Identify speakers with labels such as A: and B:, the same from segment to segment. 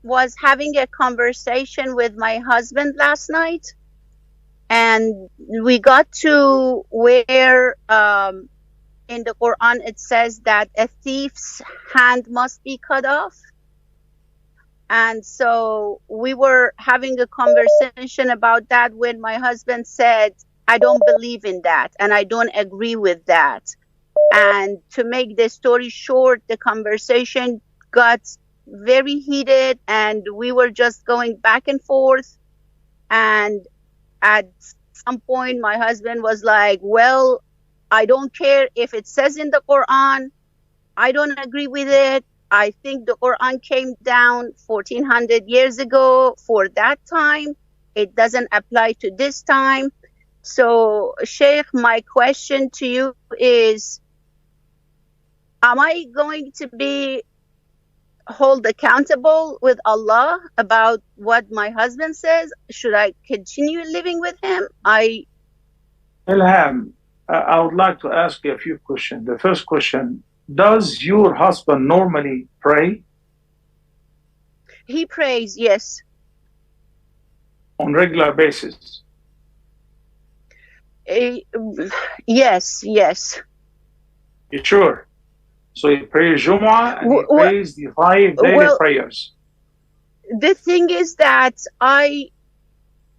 A: was having a conversation with my husband last night, and we got to where in the Quran it says that a thief's hand must be cut off. And so we were having a conversation about that when my husband said, I don't believe in that and I don't agree with that. And to make the story short, the conversation got very heated and we were just going back and forth. And at some point, my husband was like, well, I don't care if it says in the Quran, I don't agree with it. I think the Quran came down 1400 years ago for that time. It doesn't apply to this time. So, Sheikh, my question to you is, am I going to be held accountable with Allah about what my husband says? Should I continue living with him?
B: Ilham, I would like to ask you a few questions. The first question, does your husband normally pray?
A: He prays, yes.
B: On regular basis?
A: Yes.
B: You sure? So he prays Jumu'ah and he prays the 5 daily prayers.
A: The thing is that I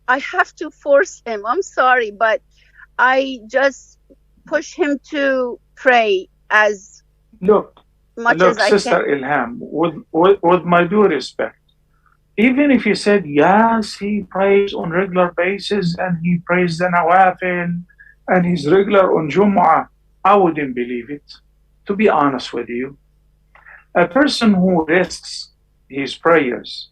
A: have to force him. I'm sorry, but I just push him to pray as much as I
B: Sister
A: can.
B: Ilham, with my due respect, even if you said, yes, he prays on regular basis and he prays the Nawafil and he's regular on Jumu'ah, I wouldn't believe it, to be honest with you. A person who risks his prayers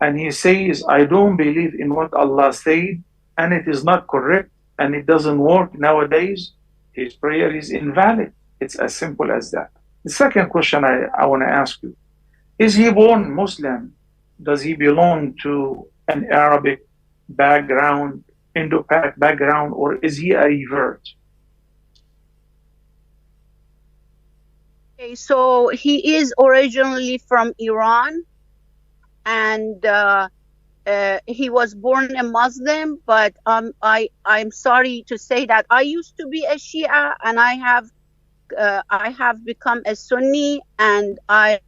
B: and he says, I don't believe in what Allah said and it is not correct and it doesn't work nowadays, his prayer is invalid. It's as simple as that. The second question I want to ask you, is he born Muslim? Does he belong to an Arabic background, Indo-Pak background, or is he a revert?
A: Okay, so he is originally from Iran, and he was born a Muslim, but I'm sorry to say that I used to be a Shia, and I have become a Sunni, and I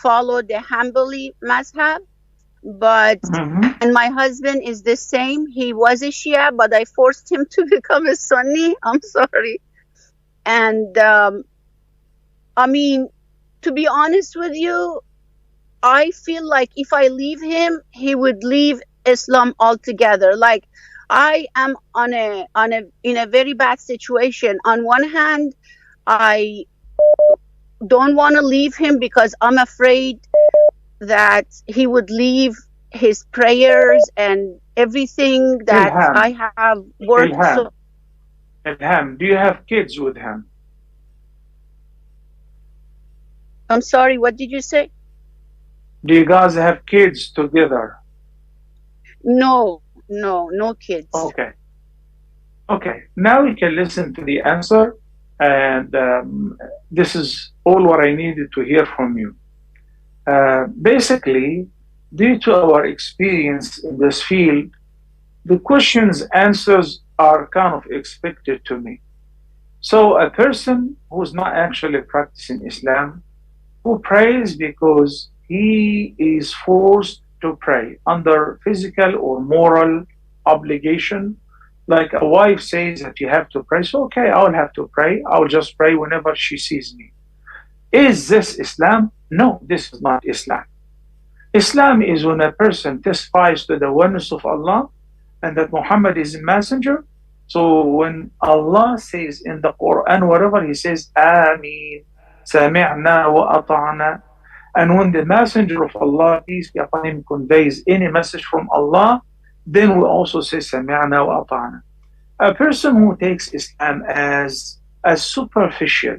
A: follow the Hanbali mazhab. But and my husband is the same. He was a Shia, but I forced him to become a Sunni. I'm sorry. And I mean, to be honest with you, I feel like if I leave him, he would leave Islam altogether. Like, I am in a very bad situation. On one hand, I don't want to leave him because I'm afraid that he would leave his prayers and everything that
B: Ilham,
A: I have worked so.
B: Ilham, do you have kids with him?
A: I'm sorry, what did you say?
B: Do you guys have kids together?
A: No kids.
B: Okay. Now you can listen to the answer, and this is all what I needed to hear from you. Basically, due to our experience in this field, the questions answers are kind of expected to me. So a person who's not actually practicing Islam, who prays because he is forced to pray under physical or moral obligation, like a wife says that you have to pray, so okay, I'll have to pray, I'll just pray whenever she sees me. Is this Islam? No, this is not Islam. Islam is when a person testifies to the oneness of Allah and that Muhammad is a messenger. So when Allah says in the Quran, whatever he says, Ameen, Sami'na wa ata'na, and when the messenger of Allah, peace be upon him, conveys any message from Allah, then we also say Sami'na wa ata'na. A person who takes Islam as superficial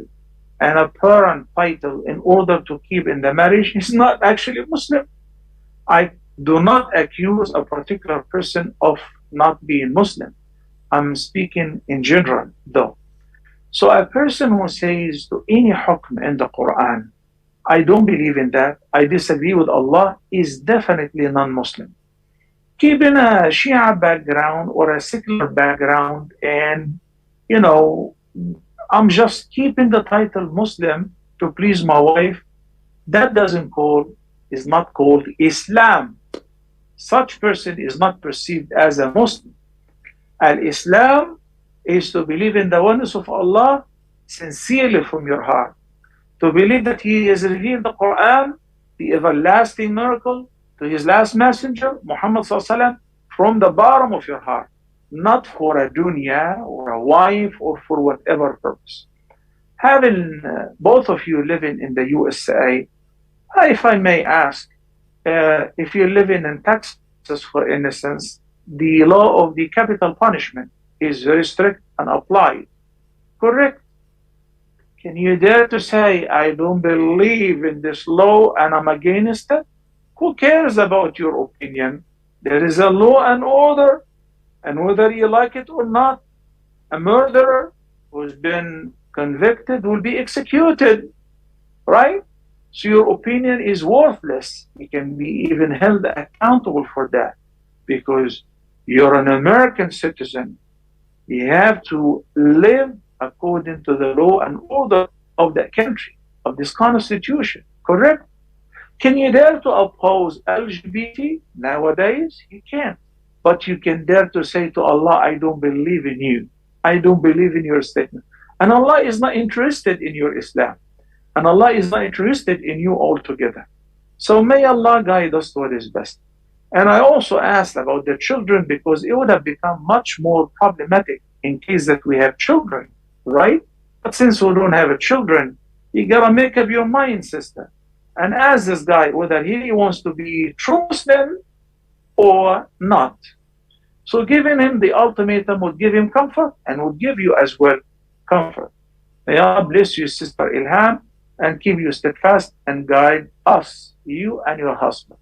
B: and apparent title in order to keep in the marriage is not actually Muslim. I do not accuse a particular person of not being Muslim. I'm speaking in general, though. So a person who says to any hukm in the Quran, I don't believe in that. I disagree with Allah is definitely non-Muslim. Keeping a Shia background or a secular background, and you know, I'm just keeping the title Muslim to please my wife. That doesn't call is not called Islam. Such person is not perceived as a Muslim. Al-Islam is to believe in the oneness of Allah sincerely from your heart, to believe that He has revealed the Quran, the everlasting miracle, to His last messenger, Muhammad Sallallahu from the bottom of your heart, not for a dunya or a wife or for whatever purpose. Having both of you living in the USA, if I may ask, if you're living in Texas, for instance, the law of the capital punishment is very strict and applied. Correct? Can you dare to say, I don't believe in this law and I'm against it? Who cares about your opinion? There is a law and order, and whether you like it or not, a murderer who's been convicted will be executed, right? So your opinion is worthless. You can be even held accountable for that because you're an American citizen. You have to live according to the law and order of that country, of this constitution, correct? Can you dare to oppose LGBT nowadays? You can't. But you can dare to say to Allah, I don't believe in you. I don't believe in your statement. And Allah is not interested in your Islam. And Allah is not interested in you altogether. So may Allah guide us to what is best. And I also asked about the children because it would have become much more problematic in case that we have children, right? But since we don't have children, you gotta make up your mind, sister. And ask this guy whether he wants to be true Muslim or not. So giving him the ultimatum would give him comfort and would give you as well comfort. May Allah bless you, Sister Ilham, and keep you steadfast and guide us, you and your husband.